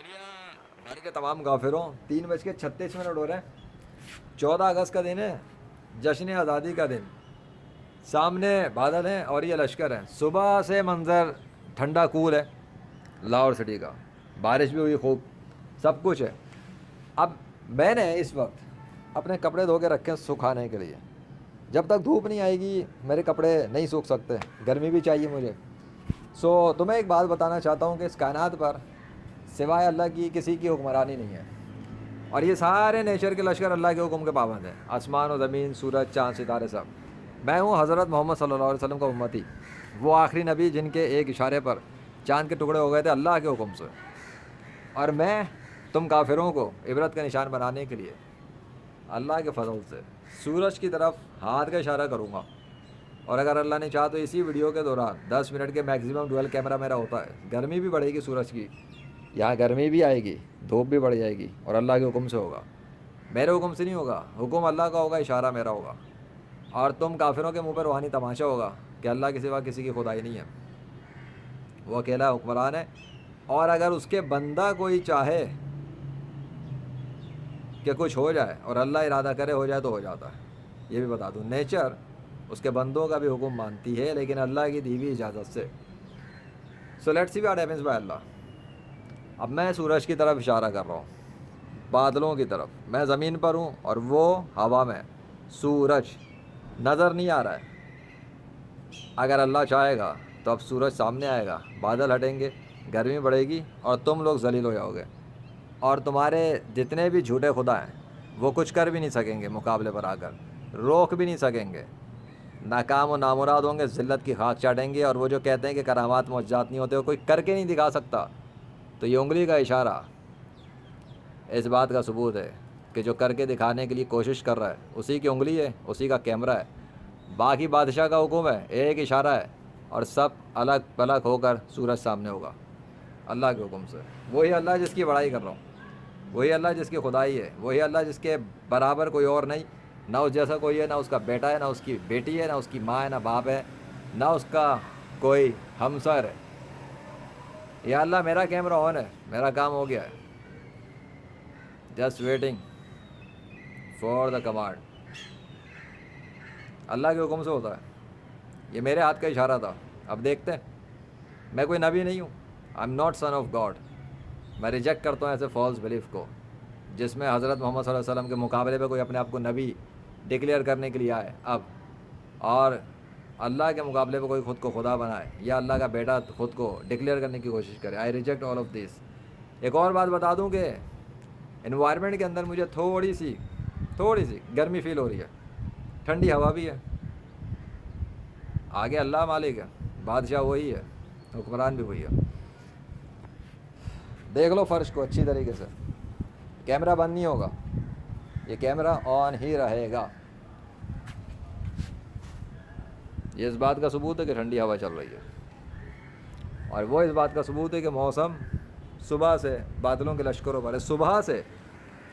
دنیا بھر کے تمام کافروں 3:36 ہو رہے ہیں، 14 اگست کا دن ہے، جشن آزادی کا دن، سامنے بادل ہیں اور یہ لشکر ہے، صبح سے منظر ٹھنڈا کول ہے لاہور سٹی کا، بارش بھی ہوئی خوب، سب کچھ ہے۔ اب میں نے اس وقت اپنے کپڑے دھو کے رکھے ہیں سکھانے کے لیے، جب تک دھوپ نہیں آئے گی میرے کپڑے نہیں سوکھ سکتے، گرمی بھی چاہیے مجھے۔ تمہیں ایک بات بتانا چاہتا ہوں کہ اس کائنات پر سوائے اللہ کی کسی کی حکمرانی نہیں ہے، اور یہ سارے نیچر کے لشکر اللہ کے حکم کے پابند ہیں، آسمان و زمین، سورج، چاند، ستارے، سب۔ میں ہوں حضرت محمد صلی اللہ علیہ وسلم کا امتی، وہ آخری نبی جن کے ایک اشارے پر چاند کے ٹکڑے ہو گئے تھے اللہ کے حکم سے، اور میں تم کافروں کو عبرت کا نشان بنانے کے لیے اللہ کے فضل سے سورج کی طرف ہاتھ کا اشارہ کروں گا، اور اگر اللہ نے چاہا تو اسی ویڈیو کے دوران 10 منٹ کے میکسیمم ڈویل کیمرہ میرا ہوتا ہے، گرمی بھی بڑھے گی سورج کی، یہاں گرمی بھی آئے گی، دھوپ بھی بڑھ جائے گی، اور اللہ کے حکم سے ہوگا، میرے حکم سے نہیں ہوگا، حکم اللہ کا ہوگا، اشارہ میرا ہوگا، اور تم کافروں کے منہ پہ روحانی تماشا ہوگا کہ اللہ کے سوا کسی کی خدائی نہیں ہے، وہ اکیلا حکمران ہے، اور اگر اس کے بندہ کوئی چاہے کہ کچھ ہو جائے اور اللہ ارادہ کرے ہو جائے تو ہو جاتا ہے۔ یہ بھی بتا دوں، نیچر اس کے بندوں کا بھی حکم مانتی ہے لیکن اللہ کی دی ہوئی اجازت سے۔ So let's see what happens by Allah. اب میں سورج کی طرف اشارہ کر رہا ہوں، بادلوں کی طرف، میں زمین پر ہوں اور وہ ہوا میں، سورج نظر نہیں آ رہا ہے، اگر اللہ چاہے گا تو اب سورج سامنے آئے گا، بادل ہٹیں گے، گرمی بڑھے گی اور تم لوگ ذلیل ہو جاؤ گے، اور تمہارے جتنے بھی جھوٹے خدا ہیں وہ کچھ کر بھی نہیں سکیں گے، مقابلے پر آ کر روک بھی نہیں سکیں گے، ناکام و نامراد ہوں گے، ذلت کی خاک چاٹیں گے، اور وہ جو کہتے ہیں کہ کرامات معجزات نہیں ہوتے، وہ کوئی کر کے نہیں دکھا سکتا، تو یہ انگلی کا اشارہ اس بات کا ثبوت ہے کہ جو کر کے دکھانے کے لیے کوشش کر رہا ہے اسی کی انگلی ہے، اسی کا کیمرہ ہے، باقی بادشاہ کا حکم ہے، ایک اشارہ ہے اور سب الگ پلگ ہو کر سورج سامنے ہوگا اللہ کے حکم سے۔ وہی اللہ جس کی بڑائی کر رہا ہوں، وہی اللہ جس کی خدائی ہے، وہی اللہ جس کے برابر کوئی اور نہیں، نہ اس جیسا کوئی ہے، نہ اس کا بیٹا ہے، نہ اس کی بیٹی ہے، نہ اس کی ماں ہے، نہ باپ ہے، نہ اس کا کوئی ہمسر ہے۔ یا اللہ میرا کیمرہ آن ہے، میرا کام ہو گیا ہے، just waiting for the command. Allah کے حکم سے ہوتا ہے، یہ میرے ہاتھ کا اشارہ تھا۔ اب دیکھتے ہیں، میں کوئی نبی نہیں ہوں، I am not son of God, میں ریجیکٹ کرتا ہوں ایسے فالس بلیف کو جس میں حضرت محمد صلی اللہ علیہ وسلم کے مقابلے پہ کوئی اپنے آپ کو نبی ڈکلیئر کرنے کے لیے آئے اب، اور اللہ کے مقابلے پہ کوئی خود کو خدا بنائے یا اللہ کا بیٹا خود کو ڈکلیئر کرنے کی کوشش کرے۔ آئی ریجیکٹ آل آف دس۔ ایک اور بات بتا دوں کہ انوائرمنٹ کے اندر مجھے تھوڑی سی گرمی فیل ہو رہی ہے، ٹھنڈی ہوا بھی ہے، آگے اللہ مالک ہے، بادشاہ وہی ہے، حکمران بھی وہی ہے۔ دیکھ لو فرش کو اچھی طریقے سے، کیمرہ بند نہیں ہوگا، یہ کیمرہ آن ہی رہے گا۔ یہ اس بات کا ثبوت ہے کہ ٹھنڈی ہوا چل رہی ہے، اور وہ اس بات کا ثبوت ہے کہ موسم صبح سے بادلوں کے لشکروں پر ہے، صبح سے۔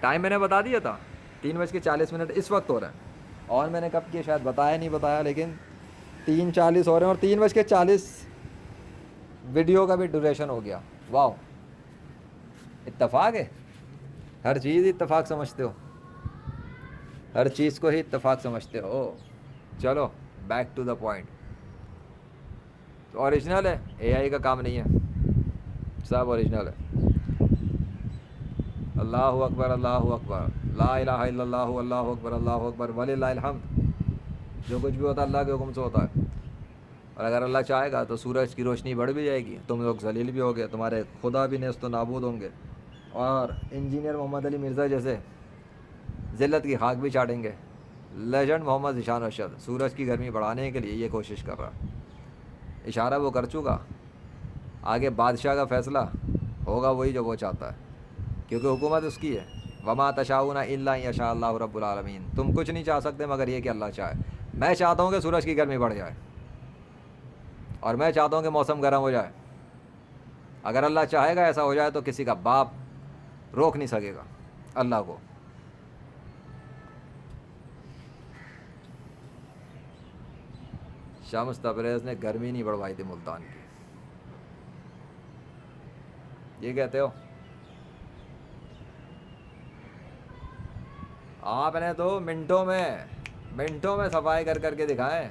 ٹائم میں نے بتا دیا تھا، 3:40 اس وقت ہو رہا ہے، اور میں نے کب کیا شاید بتایا نہیں بتایا، لیکن 3:40 ہو رہے ہیں، اور 3:40 ویڈیو کا بھی ڈوریشن ہو گیا۔ واو، اتفاق ہے، ہر چیز اتفاق سمجھتے ہو، ہر چیز کو ہی اتفاق سمجھتے ہو۔ چلو بیک ٹو دا پوائنٹ، تو اوریجنل ہے، اے آئی کا کام نہیں ہے، سب اوریجنل ہے۔ اللہ اکبر، اللہ اکبر، لا الہ الا اللہ، اللہ اکبر، اللہ اکبر، وللہ الحمد۔ جو کچھ بھی ہوتا ہے اللہ کے حکم سے ہوتا ہے، اور اگر اللہ چاہے گا تو سورج کی روشنی بڑھ بھی جائے گی، تم لوگ ذلیل بھی ہوگے، تمہارے خدا بھی نیست و نابود ہوں گے، اور انجینئر محمد علی مرزا جیسے ذلت کی خاک بھی چاٹیں گے۔ لیجنڈ محمد ذیشان ارشد سورج کی گرمی بڑھانے کے لیے یہ کوشش کر رہا، اشارہ وہ کر چکا، آگے بادشاہ کا فیصلہ ہوگا وہی جو وہ چاہتا ہے، کیونکہ حکومت اس کی ہے۔ وما تشاؤون الا ان یشاء اللہ رب العالمین، تم کچھ نہیں چاہ سکتے مگر یہ کہ اللہ چاہے۔ میں چاہتا ہوں کہ سورج کی گرمی بڑھ جائے، اور میں چاہتا ہوں کہ موسم گرم ہو جائے، اگر اللہ چاہے گا ایسا ہو جائے تو کسی کا باپ روک نہیں سکے گا اللہ کو۔ شمس تبریز نے گرمی نہیں بڑھوائی تھی ملتان کی، یہ کہتے ہو آپ نے تو منٹوں میں صفائی کر کے دکھائیں,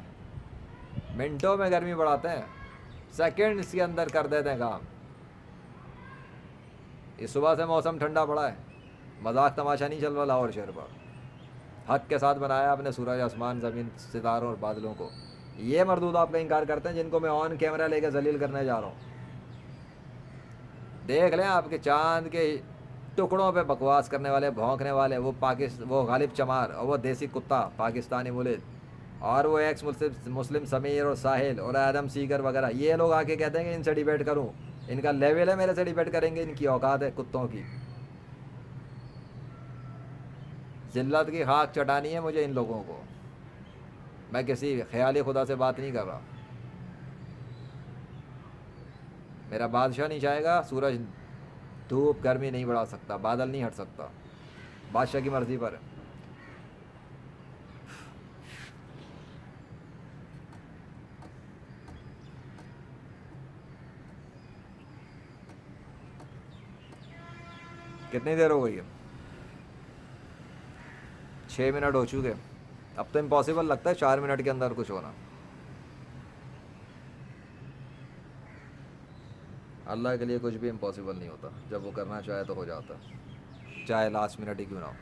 منٹوں میں گرمی بڑھاتے ہیں, سیکنڈس کے اندر کر دیتے ہیں کام. اس صبح سے موسم ٹھنڈا پڑا ہے, مذاق تماشا نہیں چل رہا لاہور شہر پر. حق کے ساتھ بنایا آپ نے سورج, آسمان, زمین, ستاروں اور بادلوں کو. یہ مردود آپ کا انکار کرتے ہیں جن کو میں آن کیمرہ لے کے ذلیل کرنے جا رہا ہوں. دیکھ لیں آپ کے چاند کے ٹکڑوں پہ بکواس کرنے والے, بھونکنے والے, وہ غالب چمار اور وہ دیسی کتا پاکستانی ملد, اور وہ ایکس مسلم سمیر اور ساحل اور آدم سیگر وغیرہ. یہ لوگ آ کے کہتے ہیں کہ ان سے ڈیبیٹ کروں, ان کا لیول ہے میرے سے ڈیبیٹ کریں گے, ان کی اوقات ہے کتوں کی. ذلت کی خاک چٹانی ہے مجھے ان لوگوں کو. میں کسی خیالی خدا سے بات نہیں کر رہا. میرا بادشاہ نہیں چاہے گا سورج دھوپ گرمی نہیں بڑھا سکتا, بادل نہیں ہٹ سکتا, بادشاہ کی مرضی پر ہے. کتنی دیر ہو گئی ہے؟ 6 منٹ ہو چکے. اب تو امپاسبل لگتا ہے 4 منٹ کے اندر کچھ ہونا. اللہ کے لیے کچھ بھی امپاسبل نہیں ہوتا, جب وہ کرنا چاہے تو ہو جاتا, چاہے لاسٹ منٹ ہی کیوں نہ ہو.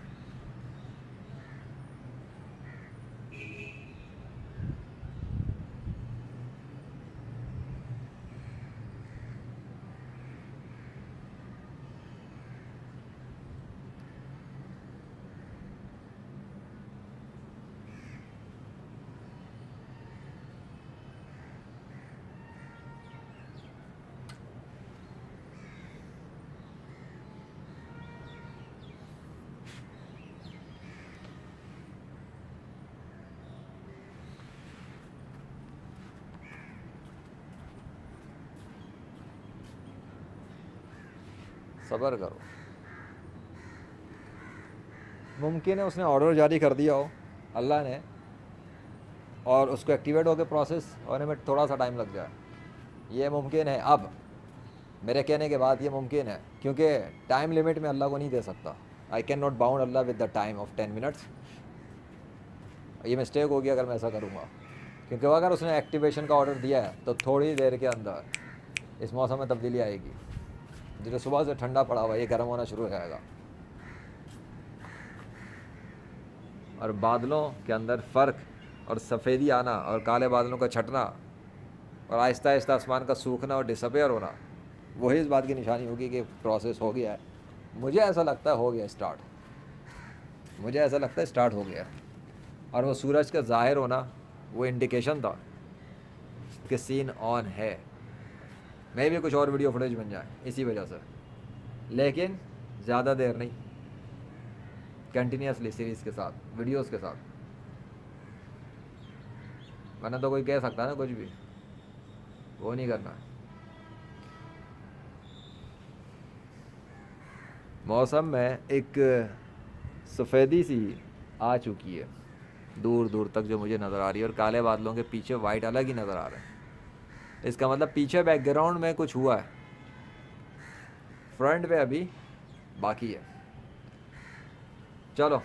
صبر کرو. ممکن ہے اس نے آرڈر جاری کر دیا ہو اللہ نے, اور اس کو ایکٹیویٹ ہو کے پروسیس ہونے میں تھوڑا سا ٹائم لگ جائے. یہ ممکن ہے. اب میرے کہنے کے بعد یہ ممکن ہے, کیونکہ ٹائم لمٹ میں اللہ کو نہیں دے سکتا. I can not bound Allah with the time of 10 minutes. یہ مسٹیک ہوگی اگر میں ایسا کروں گا, کیونکہ اگر اس نے ایکٹیویشن کا آرڈر دیا ہے تو تھوڑی دیر کے اندر اس موسم میں تبدیلی آئے گی. جو صبح سے ٹھنڈا پڑا ہوا یہ گرم ہونا شروع ہو جائے گا, اور بادلوں کے اندر فرق اور سفیدی آنا اور کالے بادلوں کا چھٹنا اور آہستہ آہستہ آسمان کا سوکھنا اور ڈسپیئر ہونا, وہی اس بات کی نشانی ہوگی کہ پروسیس ہو گیا ہے. مجھے ایسا لگتا ہے ہو گیا اسٹارٹ, مجھے ایسا لگتا ہے اسٹارٹ ہو گیا. اور وہ سورج کا ظاہر ہونا وہ انڈیکیشن تھا کہ سین آن ہے. میں بھی کچھ اور ویڈیو فوٹیج بن جائے اسی وجہ سے, لیکن زیادہ دیر نہیں, کنٹینیوسلی سیریز کے ساتھ, ویڈیوز کے ساتھ. ورنہ تو کوئی کہہ سکتا ہے نا کچھ بھی, وہ نہیں کرنا. موسم میں ایک سفیدی سی آ چکی ہے دور دور تک جو مجھے نظر آ رہی ہے, اور کالے بادلوں کے پیچھے وائٹ الگ ہی نظر آ رہے ہیں. اس کا مطلب پیچھے بیک گراؤنڈ میں کچھ ہوا ہے, فرنٹ پہ ابھی باقی ہے. چلو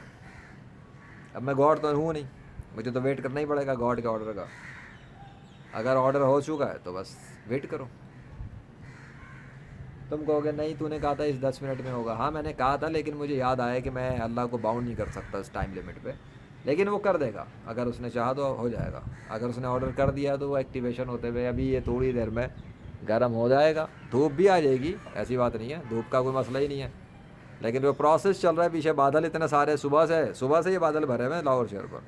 اب میں گاڈ تو ہوں نہیں, مجھے تو ویٹ کرنا ہی پڑے گا گاڈ کے آرڈر کا. اگر آرڈر ہو چکا ہے تو بس ویٹ کرو. تم کہو گے نہیں تو نے کہا تھا اس 10 منٹ میں ہوگا. ہاں میں نے کہا تھا, لیکن مجھے یاد آیا کہ میں اللہ کو باؤنڈ نہیں کر سکتا اس ٹائم لمٹ پہ. لیکن وہ کر دے گا اگر اس نے چاہا تو ہو جائے گا. اگر اس نے آرڈر کر دیا تو وہ ایکٹیویشن ہوتے ہوئے ابھی یہ تھوڑی دیر میں گرم ہو جائے گا. دھوپ بھی آ جائے گی, ایسی بات نہیں ہے, دھوپ کا کوئی مسئلہ ہی نہیں ہے. لیکن وہ پروسیس چل رہا ہے پیچھے. بادل اتنے سارے صبح سے یہ بادل بھرے ہوئے ہیں لاہور شہر پر.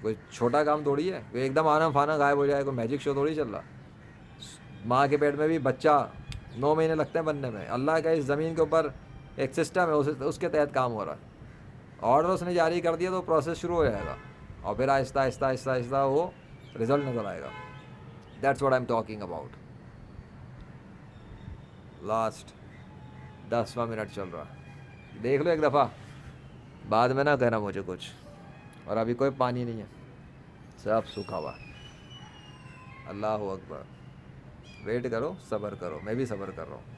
کوئی چھوٹا کام تھوڑی ہے, کوئی ایک دم آنا فانا غائب ہو جائے, کوئی میجک شو تھوڑی چل رہا. ماں کے پیٹ میں بھی بچہ 9 مہینے لگتے ہیں بننے میں. اللہ کا اس زمین کے اوپر ایک سسٹم ہے, اس کے تحت کام ہو رہا ہے. آرڈر اس نے جاری کر دیا تو پروسیس شروع ہو جائے گا, اور پھر آہستہ آہستہ آہستہ آہستہ وہ رزلٹ نظر آئے گا. That's what I am talking about. Last 10واں منٹ چل رہا, دیکھ لو ایک دفعہ, بعد میں نہ کہنا مجھے کچھ. اور ابھی کوئی پانی نہیں ہے, سب سوکھا ہوا. اللہ اکبر. ویٹ کرو, صبر کرو, میں بھی صبر کر رہا ہوں.